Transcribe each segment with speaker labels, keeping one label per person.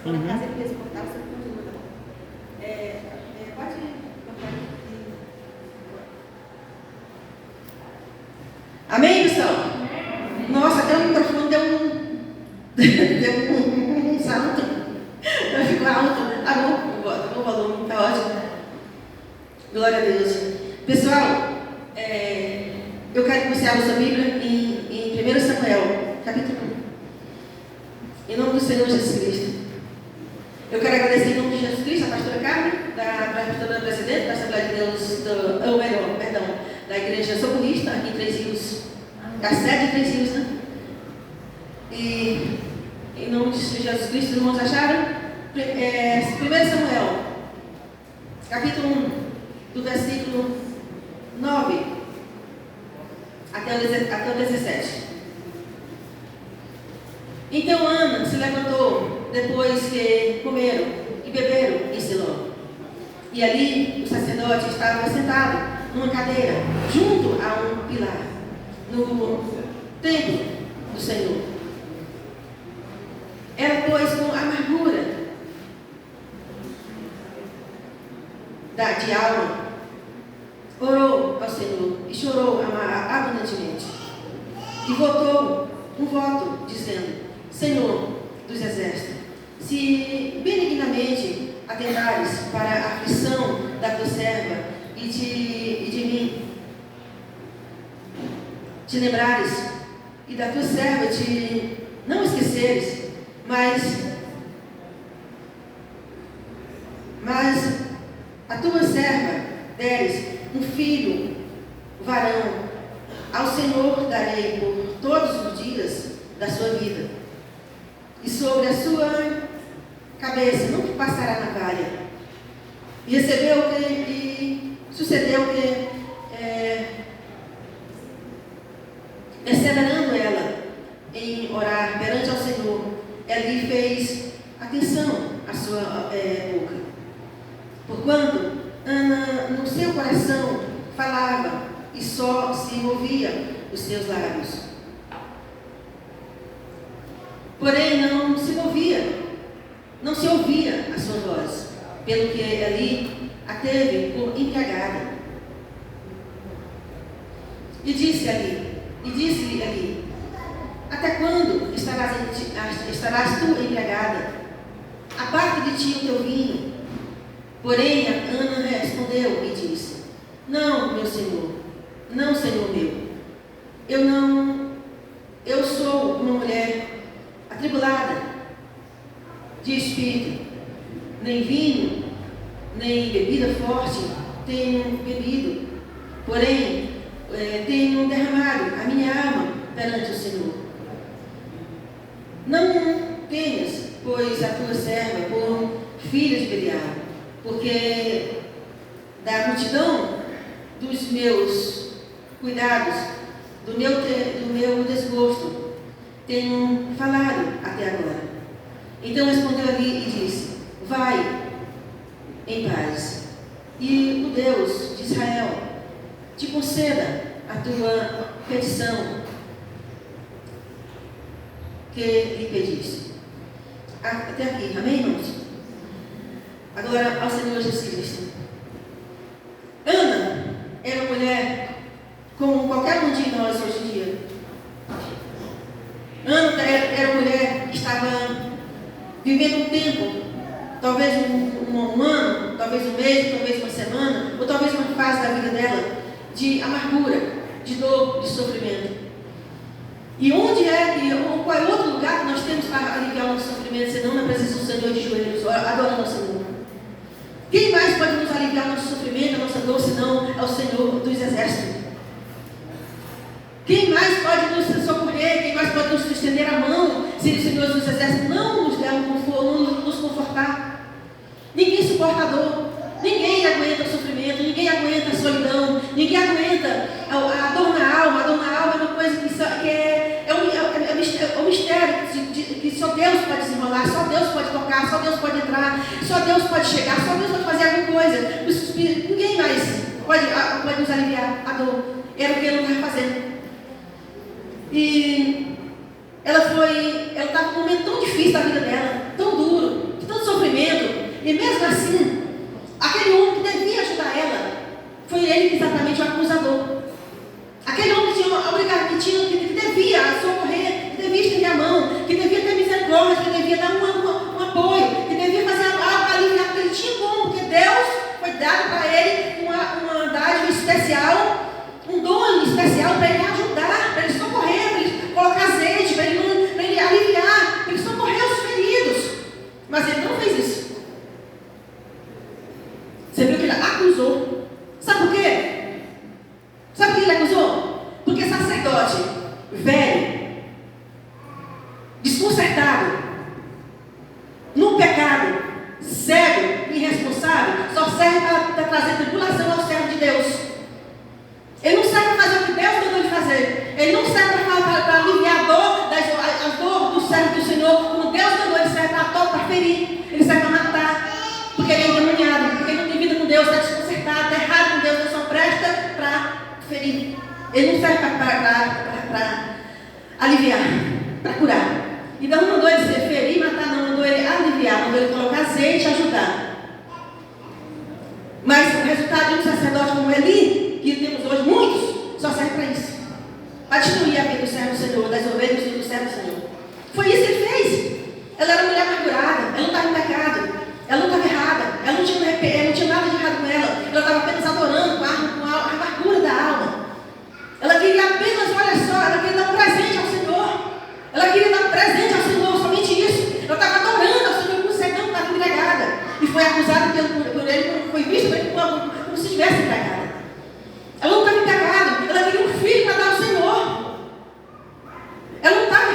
Speaker 1: pela casa ele mesmo cortava, você continua. Pode cortar aqui. Amém, pessoal? Nossa, até o microfone deu um salto. Ficou alto. Tá bom o volume, tá ótimo. Glória a Deus. Pessoal, eu quero que você abra sua Bíblia em 1 Samuel, capítulo 1. Em nome do Senhor Jesus Cristo. Eu quero agradecer em nome de Jesus Cristo a pastora Carmen, da pastora presidente da Assembleia de Deus, da Igreja Socorrista, aqui em Três Rios, da sede de Três Rios, né? E em nome de Jesus Cristo, os irmãos acharam? 1 Samuel, capítulo 1, do versículo 9 até o 17. Então Ana se levantou depois que comeram e beberam em Siló. E ali o sacerdote estava sentado numa cadeira, junto a um pilar, no templo do Senhor. Ela, pois, com amargura de alma, orou ao Senhor e chorou abundantemente. E votou um voto, dizendo: Senhor dos exércitos, se benignamente atentares para a aflição da tua serva e de mim, te lembrares e da tua serva te não esqueceres, mas a tua serva deres um filho varão, ao Senhor darei por todos os dias da sua vida, e sobre a sua cabeça não passará navalha. E sucedeu que, perseverando ela em orar perante ao Senhor, ela lhe fez atenção à sua boca. Porquanto Ana no seu coração falava e só se movia os seus lábios. Porém não se ouvia a sua voz, pelo que ali a teve por empregada. E disse-lhe ali: até quando estarás tu empregada? Aparte de ti o teu vinho. Porém Ana respondeu e disse: não, meu senhor, não, senhor meu, eu sou uma mulher atribulada de espírito, nem vinho, nem bebida forte tenho bebido, porém tenho derramado a minha alma perante o Senhor. Não tenhas, pois, a tua serva por filha de Belial, porque da multidão dos meus cuidados, do meu desgosto, tenho falado até agora. Então respondeu ali e disse: vai em paz, e o Deus de Israel te conceda a tua petição que lhe pediste. Até aqui, amém, irmãos? Agora ao Senhor Jesus Cristo. Ana era uma mulher como qualquer um de nós hoje em dia. Ana era uma mulher que estava vivendo um tempo, talvez um ano, talvez um mês, talvez uma semana, ou talvez uma fase da vida dela de amargura, de dor, de sofrimento. E qual é outro lugar que nós temos para aliviar o nosso sofrimento, senão na presença do Senhor de joelhos, adorando ao Senhor? Quem mais pode nos aliviar o nosso sofrimento, a nossa dor, senão ao Senhor dos exércitos? Quem mais pode nos socorrer? Quem mais pode nos estender a mão, se o Senhor dos exércitos não nos der um conforto, não nos confortar? Ninguém suporta a dor, ninguém aguenta o sofrimento, ninguém aguenta a solidão, ninguém aguenta a dor na alma. A dor na alma é uma coisa que é um mistério que só Deus pode desenrolar, só Deus pode tocar, só Deus pode entrar, só Deus pode chegar, só Deus pode fazer alguma coisa. Ninguém mais pode nos aliviar a dor. Era o que ele não estava fazendo. E ela estava num momento tão difícil da vida dela, tão duro, sabe? Só serve para trazer tribulação ao servo de Deus. Ele não serve para fazer o que Deus mandou ele fazer. Ele não serve para aliviar a dor do servo do Senhor, como Deus mandou. Ele serve para ferir. Ele serve para matar. Porque ele é endemoniado. Porque ele não tem vida com Deus, está desconcertado, está errado com Deus. Deus só presta para ferir. Ele não serve para aliviar, para curar. E Deus não mandou ele se ferir e matar, não. Mandou ele aliviar, mandou ele colocar azeite e ajudar. Mas o resultado de um sacerdote como Eli, que temos hoje muitos, só serve para isso. Para destruir a vida do servo do Senhor, das ovelhas do servo do Senhor. Foi isso que ele fez. Ela era uma mulher amargurada, ela não estava em pecado, ela não estava errada, ela não tinha nada de errado com ela. Ela estava apenas adorando com a amargura da alma. Ela queria apenas, olha só, ela queria dar um presente ao Senhor. Ela queria dar um presente ao Senhor, somente isso. Ela estava adorando ao Senhor com o cegão, estava entregada. E foi acusada por ele, foi vista por ele como se estivesse entregada. Ela não estava em pecado, ela queria um filho para dar ao Senhor. Ela não estava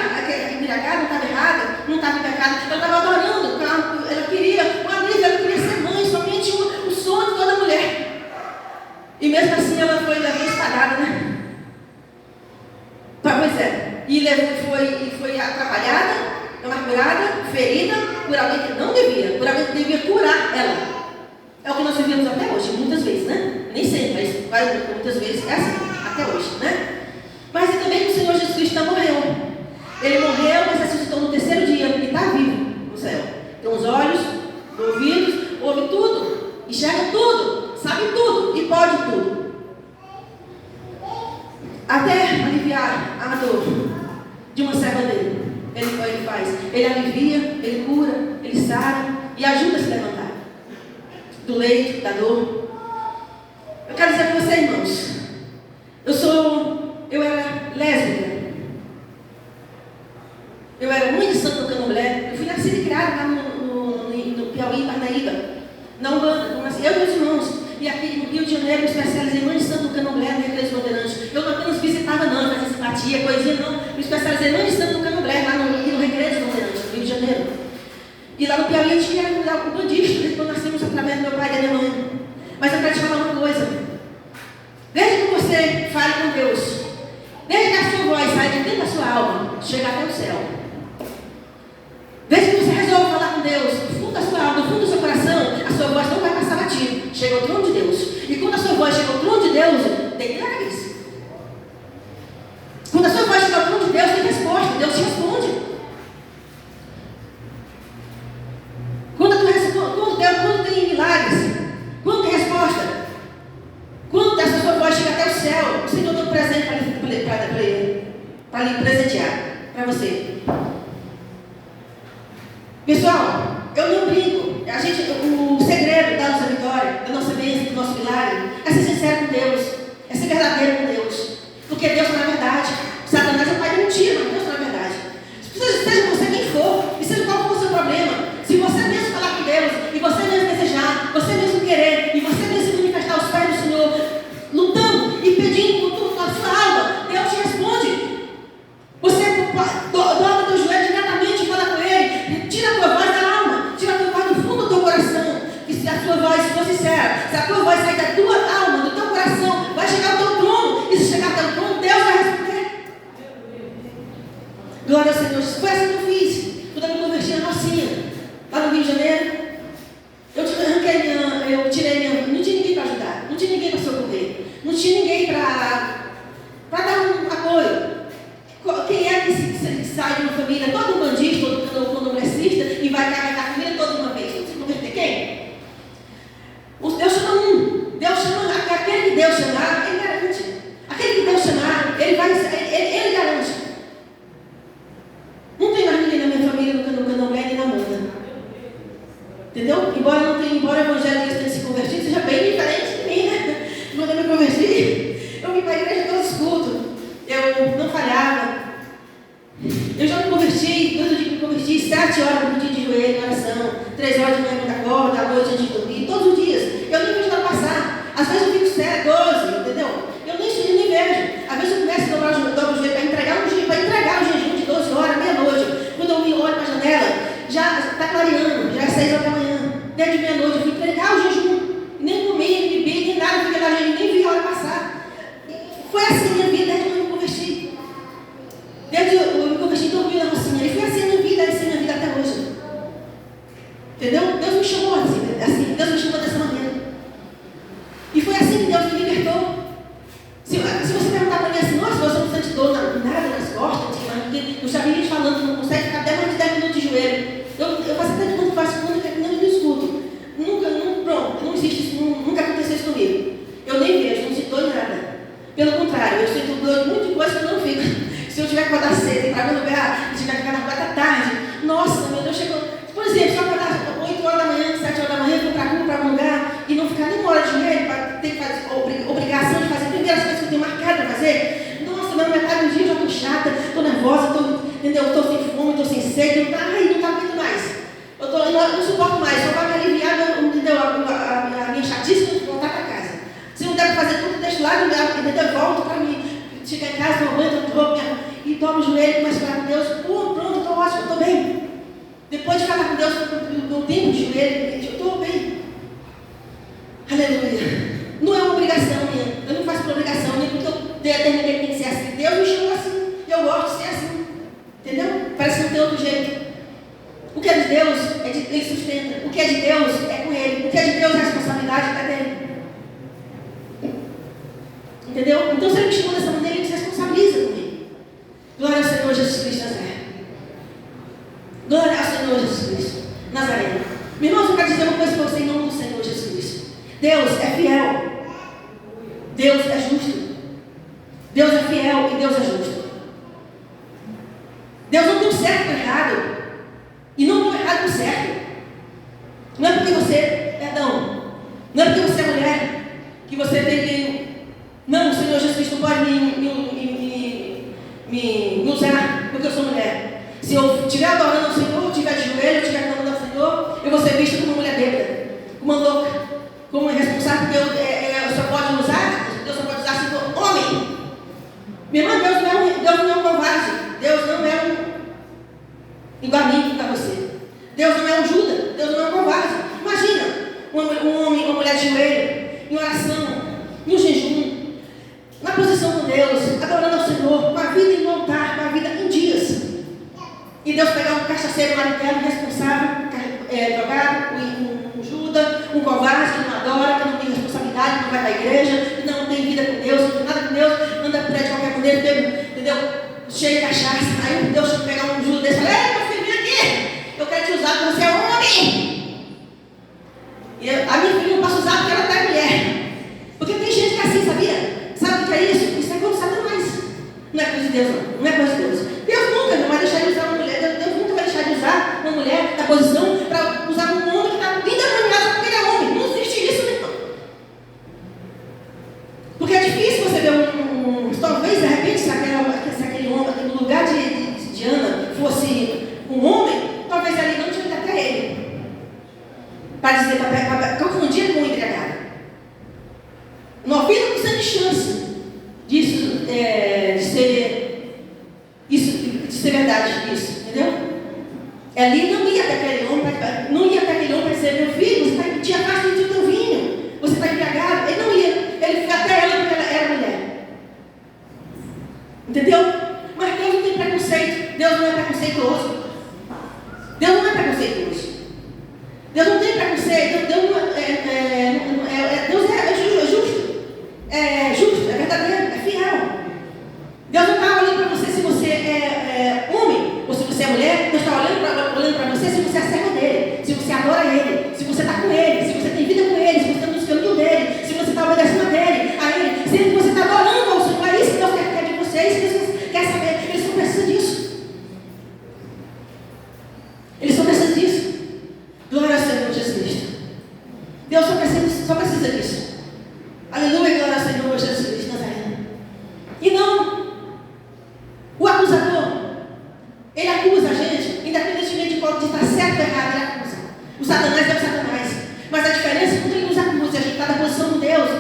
Speaker 1: embriagada, não estava errada, não estava em pecado, ela estava adorando, ela queria uma alívio, ela queria ser mãe, somente o sonho de toda mulher. E mesmo assim ela foi espalhada, né? Pois é, e foi atrapalhada, amargurada, ferida, por alguém que não devia, por alguém que devia curar ela. É o que nós vivemos até hoje, muitas vezes, né? Nem sempre, mas muitas vezes é assim, até hoje, né? Mas também o Senhor Jesus Cristo não morreu. Ele morreu, mas ressuscitou no terceiro dia, e está vivo no céu. Tem os olhos, ouvidos, ouve tudo, enxerga tudo, sabe tudo e pode tudo. Até aliviar a dor de uma serva dele. Ele faz. Ele alivia, ele cura, ele sara e ajuda a se levantar do leito, da dor. Eu quero dizer para vocês, irmãos, eu era lésbica. Eu era mãe de santo no Candomblé. Eu fui nascida e criada lá no Piauí, Parnaíba, na Umbanda. Eu e meus irmãos. E aqui no Rio de Janeiro, eu me especializei em mãe de santo no Candomblé, na Igreja Moderante. Eu não apenas visitava, não, fazia simpatia, poesia, não. Me especializei em mãe de santo no Candomblé, lá no Igreja Moderante, no Rio de Janeiro. E lá no Piauí, a gente era um bandista, desde quando nascemos através do meu pai e da minha mãe. Mas eu quero te falar uma coisa. Desde que você fale com Deus, desde que a sua voz sai de dentro da sua alma, chega até o céu. Desde que você resolve falar com Deus, do fundo da sua alma, do fundo do seu coração, a sua voz não vai passar batido. Chega ao trono de Deus. E quando a sua voz chega ao trono de Deus, tem milagres. Quando a sua voz chega ao trono de Deus, tem resposta. Deus te responde. Quando tem milagres, quando tem resposta, quando essa sua voz chega até o céu, o Senhor tem um presente para lhe presentear, para você. Pessoal, eu não brinco. O segredo da nossa vitória, da nossa bênção, do nosso milagre, é ser sincero com Deus, é ser verdadeiro com Deus. Porque Deus está na verdade. Satanás é o pai de mentira, mas Deus está na verdade. Seja você quem for, e seja qual for o seu problema, se você mesmo falar com Deus, e você mesmo desejar, você mesmo querer, e você mesmo se manifestar aos pés do Senhor, lutando e pedindo com tudo na sua alma, Deus te responde. Você dobra o teu joelho diretamente e fala com Ele. Tira a tua voz da alma, tira a tua voz do fundo do teu coração. E se a tua voz for sincera, se a tua voz sair da tua alma, do teu coração, vai chegar ao teu trono. E se chegar ao teu trono, Deus vai responder. Glória ao Senhor. Foi assim que eu fiz. Quando eu me converti na Rocinha, lá no Rio de Janeiro, eu tirei minha. Não tinha ninguém para ajudar, não tinha ninguém para socorrer, não tinha ninguém para dar um apoio. Quem é que sai de uma família, todo um bandista, todo um condomblessista, e vai carregar a família toda uma vez? Você converter quem? Deus chama um. Deus chama aquele que Deus chamar, Ele garante. Aquele que Deus chamar, Ele garante. Não tem mais ninguém na minha família no Candomblé nem na Manda. Entendeu? Embora o evangelho tenha se convertido, seja bem diferente de mim, né? Quando eu me converti, eu vim para a igreja todos os cultos. Eu não falhava. Eu já me converti, todo dia que me converti, 7 horas por dia de joelho em oração, 3 horas de manhã muita corda, à noite antes de dormir, todos os dias. Eu nem vejo ela passar. Às vezes eu fico 7, 12, entendeu? Eu nem vejo. Às vezes eu começo a dobrar o joelho para entregar o jejum de 12 horas, meia-noite. Quando eu me olho para a janela, já está clareando, já é 6 horas da manhã. Desde meia-noite, eu fui entregar o jejum, nem comi, nem bebi, nem nada, fiquei lá, nem vi a hora passar. Foi assim a minha vida desde que eu me converti. Desde que eu me converti, dormi na rocinha. E foi assim a minha vida, assim a minha vida até hoje. Entendeu? Deus me chamou assim, Deus me chamou dessa maneira. E foi assim que Deus me libertou. Se você perguntar para mim assim, nossa, você não sente dor nada nas costas, eu já vi gente falando, não consegue ficar até mais de 10 minutos de joelho. Eu faço até de quando faço, não escuto. Pronto, não existe isso, nunca aconteceu isso comigo. Eu nem vejo, não sinto dor em nada. Pelo contrário, eu sinto dor de muita coisa que eu não fico. Se eu tiver que acordar cedo, ir para meu lugar, e tiver que ficar na rua da tarde, nossa, meu Deus, chegou. Por exemplo, se eu acordar 8 horas da manhã, 7 horas da manhã, vou para a rua, para algum lugar, e não ficar nem uma hora de joelho, para ter que fazer obrigação de fazer primeiras coisas que eu tenho marcado para fazer. Nossa, mas metade do dia eu já estou chata, estou nervosa, estou sem fome, estou sem sede, não aguento mais. Eu não suporto mais, só vai me aliviar a minha chatice e voltar para casa. Se não der para fazer tudo, deixo lá, eu volto para mim. Chegar em casa, tomo banho, e tomo o joelho, começo a falar com Deus. Pronto, estou ótimo, estou bem. Depois de falar com Deus, eu tenho o joelho, eu estou bem. Aleluia. Não é uma obrigação minha. Eu não faço por obrigação, nem porque eu determinei que tem que ser assim. Deus me chamou assim. Eu gosto de ser assim. Entendeu? Parece que não tem outro jeito. O que é de Deus, Ele sustenta. O que é de Deus, é com Ele. O que é de Deus, a responsabilidade é dele. Entendeu? Então, se Ele me chamou dessa maneira, Ele se responsabiliza comigo. Glória ao Senhor Jesus Cristo Nazaré. Glória ao Senhor Jesus Cristo Nazaré. Meu irmão, eu quero dizer uma coisa para você em nome do Senhor Jesus Cristo. Deus é fiel. Deus é justo. Deus é fiel e Deus é justo. Deus não tem o certo ou errado. E não tem o errado com o certo. Não é porque você, não é porque você é mulher que você tem que. Não, o Senhor Jesus Cristo não pode me usar porque eu sou mulher. Se eu estiver adorando ao Senhor, eu estiver de joelho, eu estiver adorando ao Senhor, eu vou ser vista como uma mulher bêbada, como uma louca, como irresponsável, porque eu só pode me usar, Deus só pode usar se for homem. Minha irmã, Deus não é um covarde. Deus não é um igual a mim, igual a você. Deus não é um Judas, Deus não é um covarde. Imagina um homem, uma mulher de joelho, em oração, em um jejum, na posição com Deus, adorando ao Senhor, com a vida em altar, com a vida em dias. E Deus pegar um cachaceiro mariquero, irresponsável, drogado, um Judas, um covarde que não adora, que não tem responsabilidade, que não vai para a igreja, que não tem vida com Deus, não tem nada com Deus, anda por aí de qualquer maneira, entendeu? Cheio de cachaça. Aí Deus pegar um Judas desse e fala: ei, meu filho, vem aqui, eu quero te usar porque você é homem. E a minha filha não posso usar porque ela está mulher. Porque tem gente que é assim, sabia? Sabe o que é isso? Isso é coisa de Satanás. Não é coisa de Deus, não é coisa de Deus. Deus nunca vai deixar de usar uma mulher, Deus nunca vai deixar de usar uma mulher na posição para usar um homem que está endemoniado porque ele é homem. Não existe isso, meu irmão. Porque é difícil você ver talvez de repente, se aquele homem, no lugar de Ana, fosse um homem, talvez ali não tinha até ele. Para dizer, para confundir com o embriagado. 90% de chance disso de ser verdade, isso, entendeu? Ali não ia até aquele homem para dizer: meu filho, você te afasta do teu vinho, você está embriagado. Ele não ia, ele foi até ela porque ela era mulher. Entendeu? Mas Deus não tem preconceito, Deus não é preconceituoso. Deus não é preconceituoso. Deus não tem preconceito, Deus é justo. É justo, é verdadeiro, é fiel. Deus não está olhando para você se você é homem ou se você é mulher. Deus está olhando para você se você é servo dele, se você adora ele, se você está com ele, se você tem vida com ele, se você está nos caminhos dele, se você está obedecendo a ele, se você está adorando ao Senhor. É isso que Deus quer de vocês, que Deus quer saber. Eles só precisam disso. Eles só precisam disso. Glória ao Senhor Jesus Cristo. Deus só precisa disso. Aleluia, glória ao Senhor Jesus Cristo Nazaré. E não, o acusador, ele acusa a gente, independentemente de estar certo ou errado, ele acusa. O Satanás é o Satanás. Mas a diferença é quando ele nos acusa, a gente está na posição de Deus,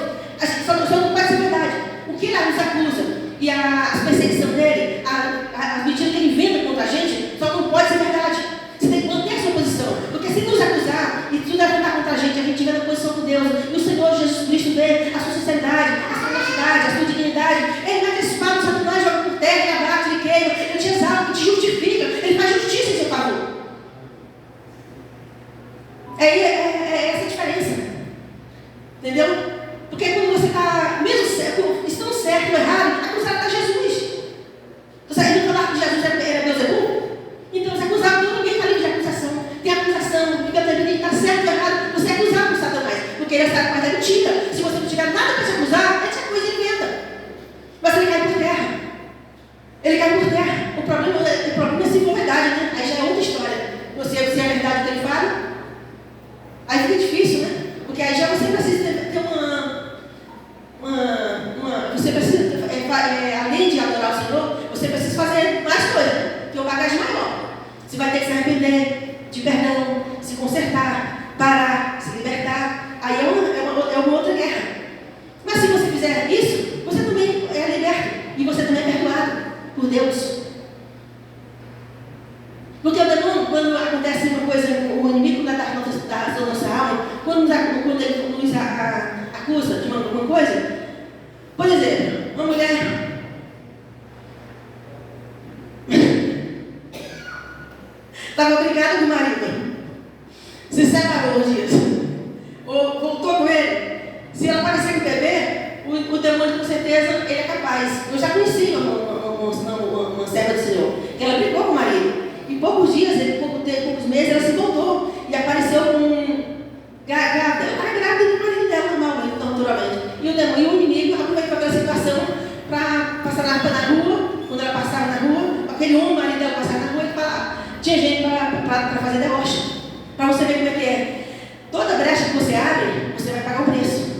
Speaker 1: a gente só não pode ser verdade. O que ele nos acusa e as perseguições dele, as mentiras que ele inventa contra a gente, só não pode ser verdade. Você tem que manter a sua posição. Porque se nos acusar e se levantar contra a gente de Deus. E o Senhor Jesus Cristo vê a sua sinceridade, a sua honestidade, a sua dignidade. Ele mete a espada no Satanás, joga por terra, ele abate, ele queima, ele te exalta, ele te justifica, ele faz justiça em seu favor. É essa a diferença. Entendeu? Porque quando você está, mesmo estando certo ou errado, acusado está Jesus. Você não falar que Jesus era Beelzebul? Então você é acusado, todo ambiente está livre de acusação. Tem acusação, independente de estar certo ou errado, você é acusado por Satanás. Porque ele sabe mais da mentira. Se você não tiver nada para se acusar, essa coisa ele inventa. Mas ele cai por terra. Ele cai por terra. O problema é se for verdade, né? Aí já é outra história. Se é a verdade que ele fala, aí fica difícil, né? Porque aí já você precisa ter você precisa, além de adorar o Senhor, você precisa fazer mais coisas, ter uma bagagem maior. Você vai ter que se arrepender, de perdão, se consertar, parar, se libertar. Aí é uma outra guerra. Mas se você fizer isso, você também é liberto. E você também é perdoado por Deus. Porque o demônio, quando acontece uma coisa, o inimigo da nossa alma, quando ele nos acusa de uma coisa, por exemplo, uma mulher estava brigada com o marido, se separou uns dias, ou voltou com ele. Se ela aparecer com o bebê, o demônio com certeza ele é capaz. Eu já conheci uma serva do Senhor, que ela brigou com o marido. Em poucos dias, poucos meses, ela se voltou e apareceu com grávida. Ela estava grávida do marido dela normalmente, então, naturalmente. E o inimigo aproveitou aquela situação para passar na rua. Quando ela passava na rua, aquele homem, o marido dela passava na rua, ele falava, tinha gente para fazer deboche. Para você ver como é que é. Toda brecha que você abre, você vai pagar o preço.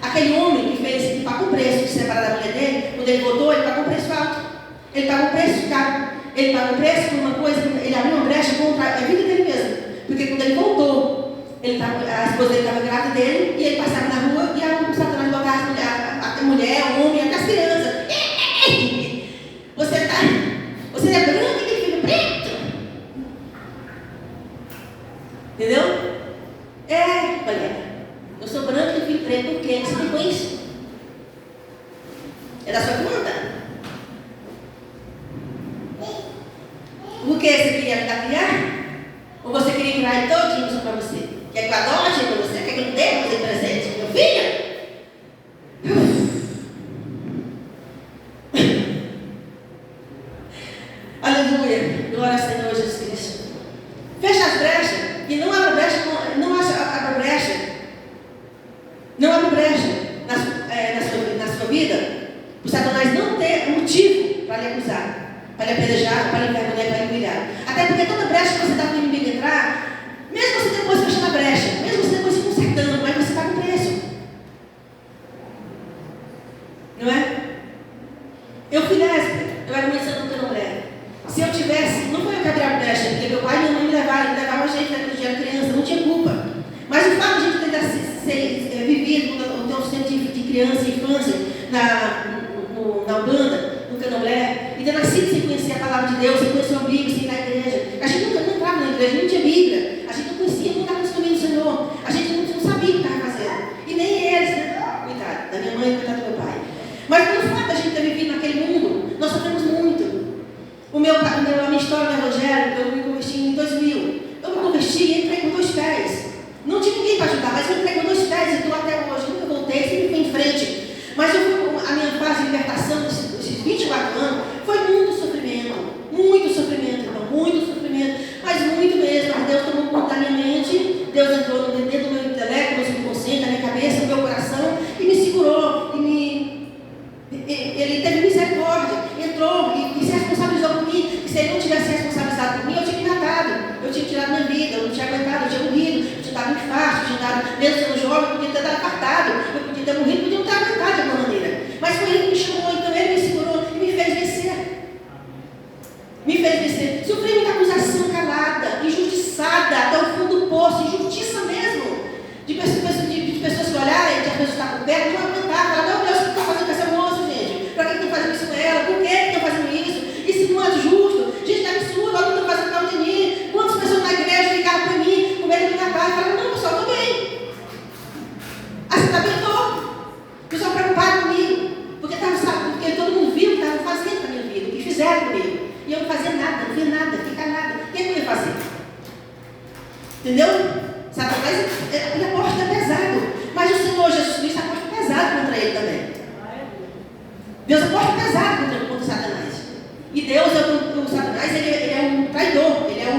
Speaker 1: Aquele homem que pagou o preço de separar da mulher dele, quando ele voltou, ele pagou um preço alto. Ele pagou um preço caro. Ele pagou o preço por uma coisa, ele abriu uma brecha contra a vida dele mesmo. Porque quando ele voltou, a esposa dele estava grávida dele, e ele passava na rua e o Satanás botava a mulher, o homem, até as crianças. Você é branco e tem filho preto. Entendeu? Olha, eu sou branco e tenho filho preto, por quê? Você tem com isso? É da sua conta? Por que você queria criar? Ou você queria criar ele todinho só para você? Quer que eu adote para você? Quer que eu dê para você presente? Meu filho? Aleluia. Glória ao Senhor Jesus Cristo. Fecha as brechas e não abra brecha. Não abre brecha na sua vida. O Satanás não ter motivo para lhe acusar, para lhe apedrejar, para lhe envergonhar, para lhe humilhar. Até porque toda brecha que você dá para o inimigo entrar, mesmo você depois fechando a brecha, mesmo você depois se consertando, mas você paga o preço. Não é? Eu fui lésbica, eu era mãe santa no mulher. Se eu tivesse, não foi eu que abri a brecha, porque meu pai e minha mãe me levaram a gente quando eu era criança, não tinha culpa. Mas o fato de a gente ter vivido o nosso tempo de criança e infância na Ubanda, no Candomblé, e ter nascido sem conhecer a palavra de Deus, sem conhecer a Bíblia, sem ir na igreja. A gente não entrava na igreja, não tinha Bíblia. A gente não conhecia, não estava nos caminhos do Senhor. A gente não sabia o que estava fazendo. E nem eles, né? Coitado da minha mãe, coitado do meu pai. Mas pelo fato de a gente ter vivido naquele mundo, nós sofremos muito. A minha história no Evangelho, eu me converti em 2000. Eu me converti e entrei com 2 pés. Não tinha ninguém para ajudar, mas eu entrei com 2 pés e estou até hoje. Nunca voltei, sempre fui em frente. Mas a minha fase de libertação desses 24 anos foi muito sofrimento, a porta é pesada. Mas o Senhor Jesus Cristo, a porta é pesada contra ele também. Deus, a porta é pesada contra Satanás. E Deus, o Satanás, ele é um traidor, ele é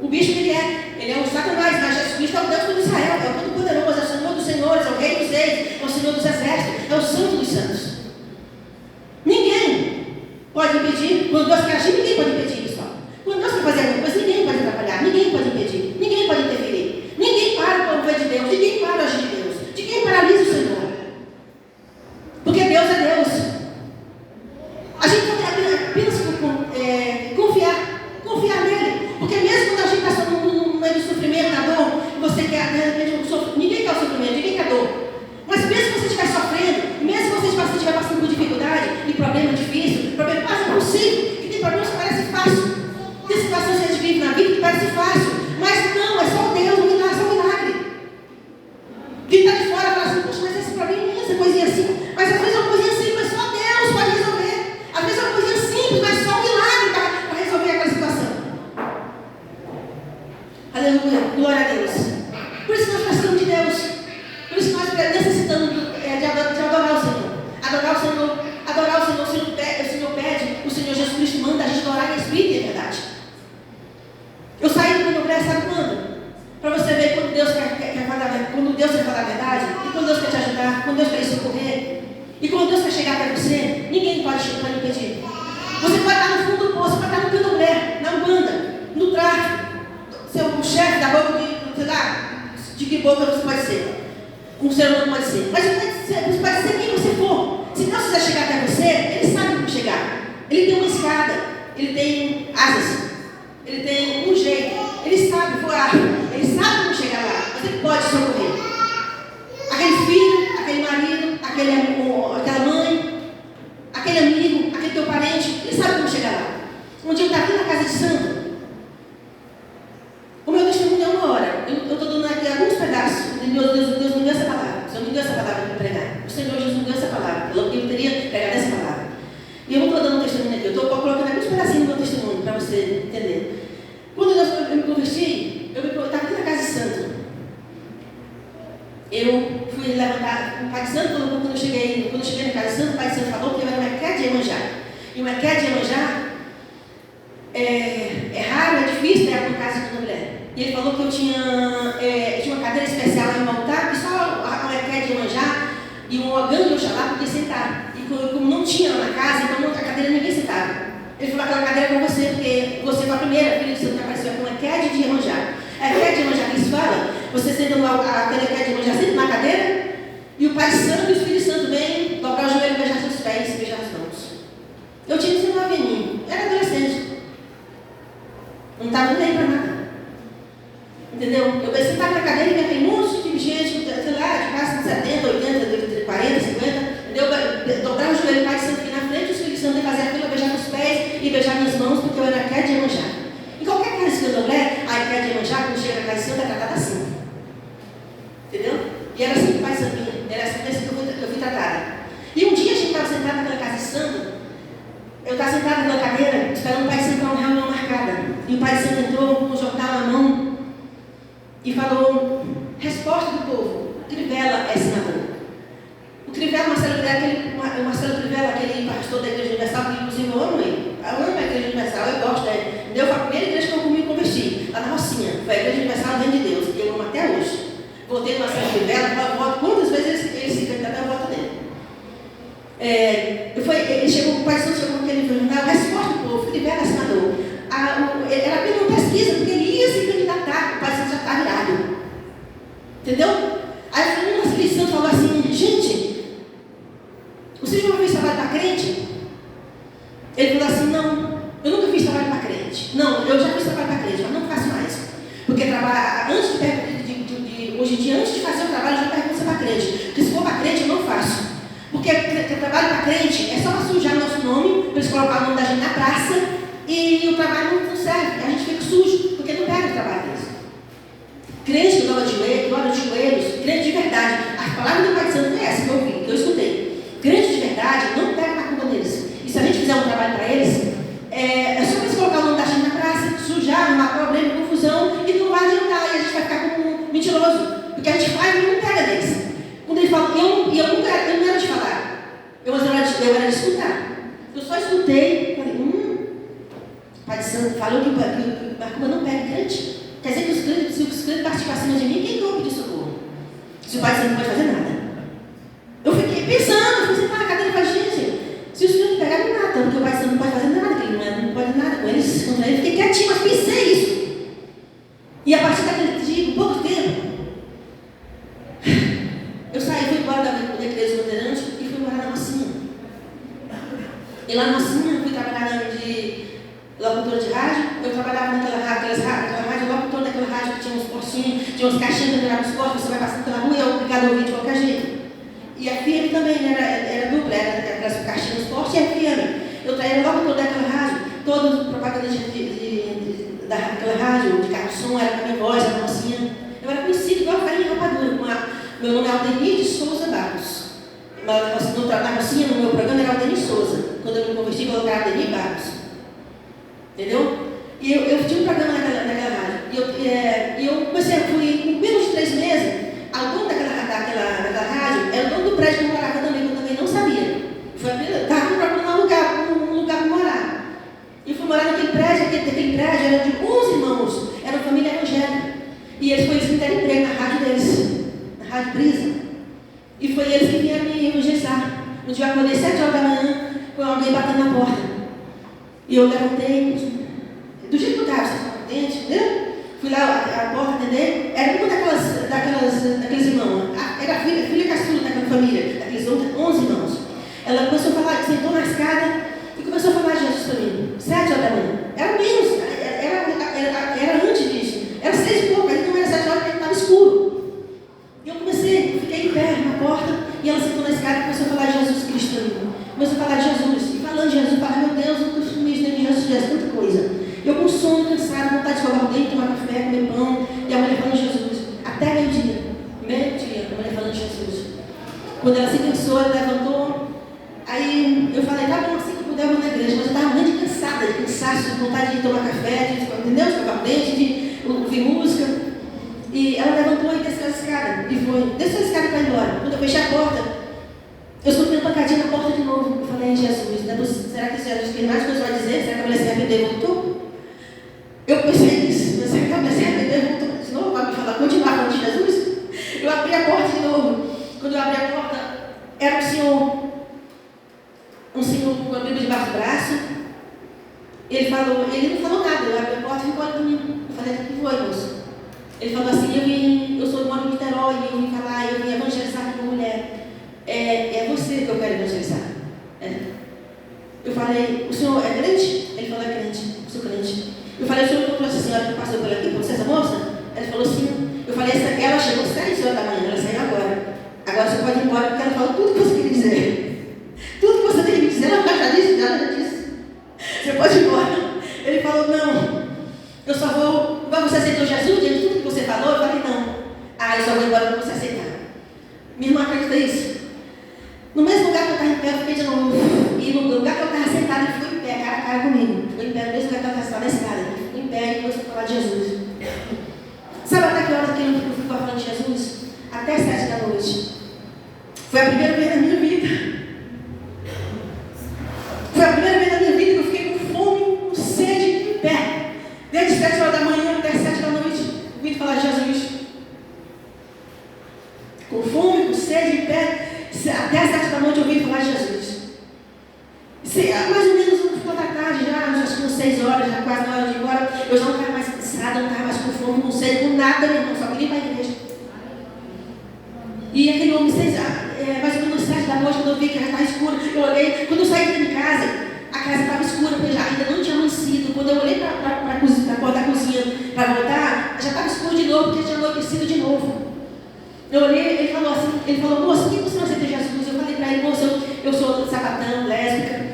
Speaker 1: o bicho que ele é o Satanás, mas Jesus Cristo é o Deus de Israel, é o Todo-Poderoso, é o Senhor dos Senhores, é o Rei dos Reis, é o Senhor dos Exércitos, é o Santo dos Santos. Ninguém pode impedir, quando Deus quer agir, ninguém pode impedir, pessoal. Quando Deus quer fazer alguma coisa, ninguém pode atrapalhar, ninguém pode impedir, ninguém pode interferir, ninguém para o mover de Deus, ninguém para o agir de Deus, ninguém paralisa o Senhor. Porque Deus é Deus. A gente tem apenas confiar nele. Porque mesmo quando a gente está no meio do sofrimento, na dor, você quer, ninguém quer o sofrimento, ninguém quer dor. Mas mesmo que você estiver sofrendo, mesmo que você estiver passando por dificuldade e problema difícil, problema quase impossível, que tem problemas que parecem fácil, tem situações que a gente vive na vida que parecem fácil, mas não, é só Deus, não é só um milagre. Quem está de fora fala assim, poxa, mas esse probleminha, essa coisinha assim, mas às vezes é uma coisinha simples, mas só Deus pode resolver. Às vezes é uma coisinha simples, mas só um milagre para resolver aquela situação. Aleluia, glória a Deus. Por isso nós precisamos de Deus. Por isso nós necessitamos de adorar o Senhor. Adorar o Senhor, o Senhor pede, o Senhor Jesus Cristo manda a gente adorar em espírito e em verdade. Eu saí do meu sabe quando? Para você ver quando Deus quer falar a verdade, e quando Deus quer te ajudar, quando Deus quer te socorrer, e quando Deus quer chegar até você, ninguém pode impedir. Você pode estar no fundo do poço, pode estar no candomblé, na Umbanda, no tráfico, ser o chefe da boca sei lá, de que boca você pode ser. Um ser humano pode ser. Mas você pode ser quem você for. Se Deus quiser chegar até você, Ele sabe como chegar. Ele tem uma escada, Ele tem asas, Ele tem um jeito, Ele sabe voar, Ele sabe como chegar lá. Mas Ele pode socorrer. Aquele filho, aquele marido, aquela mãe, aquele amigo, aquele teu parente, Ele sabe como chegar lá. Um dia eu estava aqui na casa de santo. O meu testemunho é uma hora. Eu estou dando aqui alguns pedaços. Deus me deu essa palavra. O Senhor me deu essa palavra para pregar. O Senhor Jesus me deu essa palavra. Eu teria pregado essa palavra. E eu não estou dando um testemunho aqui. Eu estou colocando alguns pedacinhos do meu testemunho para você entender. Quando eu me converti, eu estava aqui na casa de santo. Eu fui levantar. O pai de santo, quando eu cheguei na casa de santo, o pai de santo falou que eu era uma queda de Iemanjá. E uma queda de Iemanjá é raro, é difícil, né, por casa de uma mulher. E ele falou que eu tinha uma cadeira especial em um altar, que só a queda de Iemanjá e um ogã de Oxalá podia sentar. E como não tinha lá na casa, então a cadeira ninguém sentava. Ele falou, aquela cadeira é com você, porque você foi a primeira filha de santo que apareceu com uma queda de Iemanjá. A queda de Iemanjá que eles falam, você senta aquela queda de Iemanjá, senta na cadeira, e o Pai Santo e o Espírito Santo vem dobrar o joelho, beijar seus pés e beijar as mãos. Eu tinha 19 aninhos, era adolescente. Não estava nem aí para nada. Entendeu? Eu sentava na cadeira e vi aquele monte de gente, sei lá, de casa de 70, 80, 40, 50, entendeu? Dobrar o joelho, o Pai Santo aqui na frente, o Espírito Santo fazer a fila, beijar os pés e beijar minhas mãos, porque eu era queda de Iemanjá. Em qualquer casa de candomblé, a queda de Iemanjá, quando chega na casa de santo, é tratada assim. Entendeu? E era assim que o Pai Santo vinha, era assim que eu fui tratada. E um dia a gente estava sentado naquela casa de santo. Eu estava sentada na cadeira, esperando o Pai Santo para uma reunião marcada. E o Pai Santo entrou com o jornal na mão e falou: resposta do povo, Crivella é senador. O Crivella, Marcelo Crivella, aquele pastor da Igreja Universal, que inclusive eu amo ele. Eu amo a Igreja Universal, eu gosto dele. Foi a primeira igreja que eu me converti, lá na Rocinha. Foi a Igreja Universal dentro de Deus, e eu amo até hoje. Voltei no Marcelo Crivella, voto quantas vezes ele se candidatou, eu voto nele. O Pai Santo chegou com aquele jornal, resposta do povo, Crivella é senador. Era apenas uma pesquisa, porque ele ia se candidatar, o Pai Santo já estava virado. Entendeu? Aí o Espírito Santo falou assim: gente, vocês já fiz trabalho para crente? Ele falou assim: não, eu nunca fiz trabalho para crente. Não, eu já fiz trabalho para crente, mas não faço mais. Porque hoje em dia, antes de fazer o trabalho, eu já pergunto se é para crente. Porque se for para crente, eu não faço. Porque trabalho para crente é só para sujar nosso nome, para eles colocar o nome da gente na praça, e o trabalho não serve, a gente fica sujo, porque não pega o trabalho deles. Crente que dobra de joelhos, crente de verdade. A palavra do Pai Santo é essa que eu ouvi, que eu escutei. Crente de verdade não pega na culpa deles. E se a gente fizer um trabalho para eles, é só para eles colocar o nome da gente na praça, sujar, arrumar problema, confusão, e não vai adiantar, e a gente vai ficar como um mentiroso. Porque a gente faz e não pega deles. Quando ele fala, eu não era de falar, eu era de escutar. Eu só escutei, falei, Pai Santo falou que Marcuma não pega crente. Quer dizer que se os crentes partirem para cima de mim, quem que eu vou pedir socorro? Se o Pai Santo não pode fazer nada. Eu fiquei pensando, eu falei, cadê ele? Falei, gente, se os crentes pegarem nada, porque o Pai Santo não pode fazer nada, que ele não pode nada com eles, contra ele, fiquei quietinho, mas pensei isso. E a partir daquele dia, em pouco tempo, eu saí, fui embora da igreja luterana e fui morar na Rocinha. E lá na Rocinha, eu fui trabalhar de locutor de rádio. Eu trabalhava naquela rádio, locutor daquela rádio que tinha uns postinhos, tinha uns caixinhos que os postos, você vai passando pela rua e é obrigado a ouvir de qualquer jeito. E a FM também era dupla, era aquelas caixinhas dos postos e a FM. Eu era locutor daquela rádio, toda propaganda daquela rádio, de carro de som, era com a minha voz, a Rocinha. Eu era conhecido igual a farinha rapadura. Meu nome é Aldenir de Souza Barros. Na Rocinha, no meu programa, era Aldenir Souza. Quando eu me converti, eu coloquei Aldenir Barros. Entendeu? E eu tinha um programa naquela rádio. E eu comecei, com menos de 3 meses, o dono daquela rádio era o dono do prédio que eu morava também, que eu também não sabia. Estava procurando um lugar para morar. E eu fui morar naquele prédio, aquele prédio era de 11 irmãos, era uma família evangélica. E eles me deram emprego na rádio deles, na Rádio Brisa. E foi eles que vieram me evangelizar. Um dia eu acordei 7 horas da manhã, com alguém batendo na porta. E eu levantei, do jeito que eu estava, dente, entendeu? Fui lá, a porta atender, era uma daqueles irmãos, era a filha caçula daquela família, daqueles 11 irmãos. Ela começou a falar, sentou na escada e começou a falar de Jesus para mim, 7 horas da manhã. Era menos, era antes disso, era 6 e pouco, ainda não era 7 horas porque estava escuro. E eu fiquei em pé na porta, e ela sentou na escada e começou a falar de Jesus Cristo para mim. Começou a falar de Jesus, e falando de Jesus, falando, meu Deus, eu costumo isso de Jesus, tanta coisa. Eu com sono, cansado, vontade de escovar o dente, tomar café, comer pão, e a mulher falando de Jesus. Até meio-dia, a mulher falando de Jesus. Quando ela se cansou, ela levantou, aí eu falei, tá bom, assim que eu puder, eu vou na igreja, mas eu estava muito cansada, de cansaço, de vontade de tomar café, entendeu? Escovar o dente, de ouvir música. E ela levantou e desceu a escada, e foi, desceu a escada para ir embora. Quando eu fechei a porta, eu escutei uma pancadinha na porta de novo. Eu falei, Jesus, será que Jesus tem mais coisa vai dizer? Será que a mulher se arrependeu e voltou? Eu pensei nisso, mas será que a mulher se arrependeu e voltou de novo? Vai me falar, continuar falando de Jesus? Eu abri a porta de novo. Quando eu abri a porta, era um senhor com a Bíblia debaixo do braço. Ele não falou nada. Eu abri a porta e ficou olhando para mim. Eu falei, o que foi, moço? Ele falou assim, eu sou do Moro Niterói, eu vim falar, eu vim evangelizar com uma mulher. É você que eu quero evangelizar. Eu falei, o senhor é crente? Ele falou, é crente, sou crente. Eu falei, o senhor encontrou essa senhora que passou por aqui, conhece essa moça? Ele falou, sim. Eu falei, ela chegou 6 horas da manhã, ela saiu agora. Agora você pode ir embora, porque ela falou tudo que você queria dizer. Tudo que você tem que dizer, ela já disse. Você pode ir embora. Ele falou, não, eu só vou. Você aceitou Jesus diante de tudo que você falou? Eu falei, não. Eu só vou embora para você aceitar. Minha irmã acredita isso? No mesmo lugar que eu estava em pé, eu fiquei de novo. E no lugar que eu estava sentado, ele ficou em pé, cara a cara comigo. Ficou em pé, no mesmo lugar que eu estava sentado na escada. Ele ficou em pé e começou a falar de Jesus. Sabe até que horas que eu fui falando de Jesus? Até 7 da noite. Foi a primeira vez na minha vida. Foi a primeira vez na minha vida que eu fiquei com fome, com sede, em pé. Desde 7 horas da manhã até 7 da noite, ouvindo falar de Jesus. Com fome, com sede, em pé. Até as 7 da noite eu ouvi falar de Jesus. Mais ou menos uma da tarde, já acho que umas 6 horas, já quase na hora de ir embora, eu já não estava mais cansada, não estava mais com fome, com sede, com nada, meu irmão, só queria ir para a igreja. E aquele homem, mais ou menos 7 da noite, quando eu vi que já estava escuro, eu olhei, quando eu saí de casa, a casa estava escura, porque já ainda não tinha amanhecido. Quando eu olhei para a porta da cozinha para voltar, já estava escuro de novo, porque tinha anoitecido de novo. Eu olhei, ele falou, moço, por que você não aceita Jesus? Eu falei para ele, moço, eu sou sapatão, lésbica.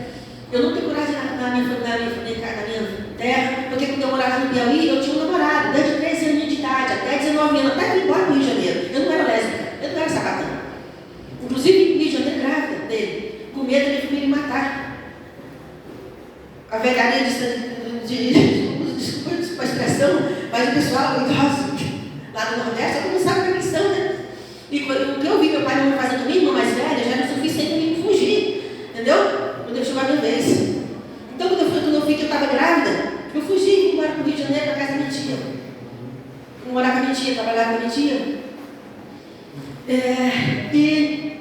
Speaker 1: Eu não tenho coragem na minha terra, porque quando eu morava no Piauí, eu tinha um namorado, desde 13 anos de idade, até 19 anos, até ir embora para o Rio de Janeiro. Eu não era lésbica, eu não era sapatão. Inclusive, no Rio de Janeiro, grávida dele, com medo de ele me matar. A velharia desculpa a expressão, mas o pessoal, idoso, lá no Nordeste, todo mundo sabe que é cristão, né? E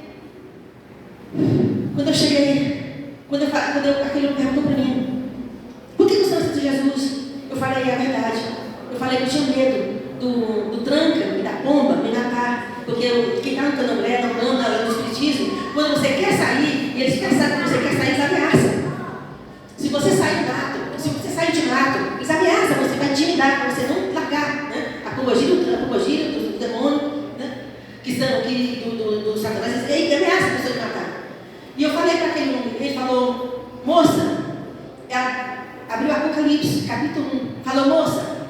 Speaker 1: quando eu cheguei, aquele homem perguntou para mim, por que você não aceita Jesus? Eu falei, é a verdade. Eu falei que eu tinha medo do tranca, me dar pomba, me matar. Porque quem está no candomblé, não anda no espiritismo, quando você quer sair, e eles percebem que você quer sair, eles ameaçam. Se você sair do mato, se você sair de mato, eles ameaçam, você vai intimidar para você não largar, né? A pombagira do demônio, né? Que são aqui do Satanás, ele ameaça a pessoa de matar. E eu falei para aquele homem, ele falou, moça, abriu o Apocalipse, capítulo 1, falou, moça,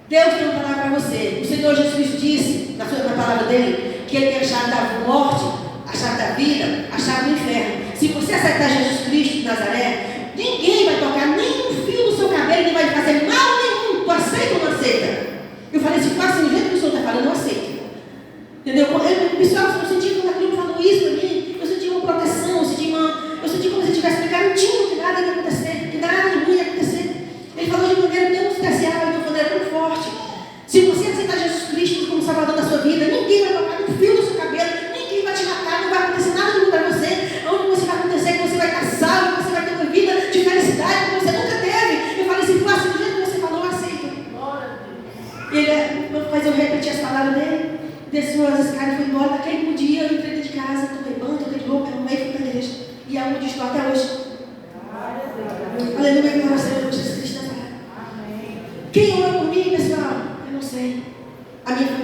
Speaker 1: Deus tem uma palavra para você. O Senhor Jesus Cristo disse, na palavra dele, que ele tem a chave da morte, a chave da vida, a chave do inferno. Se você aceitar Jesus Cristo de Nazaré, ninguém vai tocar nem um fio do seu cabelo, nem vai fazer mal nenhum. Tu aceita ou não aceita? Eu falei, se for assim, do jeito que o Senhor está falando, eu aceito. Entendeu? Pessoal, eu senti quando aquilo falou isso para mim, eu senti uma proteção, eu senti como se tivesse me garantindo que nada ia acontecer, que nada de ruim ia acontecer. Ele falou de maneira tão especial, de uma maneira tão forte. Se você aceitar Jesus Cristo como Salvador da sua vida, ninguém vai tocar no fio do seu cabelo, ninguém vai te matar, não vai acontecer nada de ruim para você. A única coisa que vai acontecer é que você vai estar salvo, você vai ter uma vida de felicidade como você nunca teve. Eu falei, se for assim do jeito que você falou, eu aceito. Mas eu repeti as palavras dele, desceu as escadas e foi embora. Naquele dia eu entrei de casa, tomei banho, toquei de roupa, arrumei e fui para a igreja. E é onde estou até hoje. Aleluia, glória ao Senhor Jesus Cristo. Quem orou por mim, pessoal? Eu não sei. A minha família.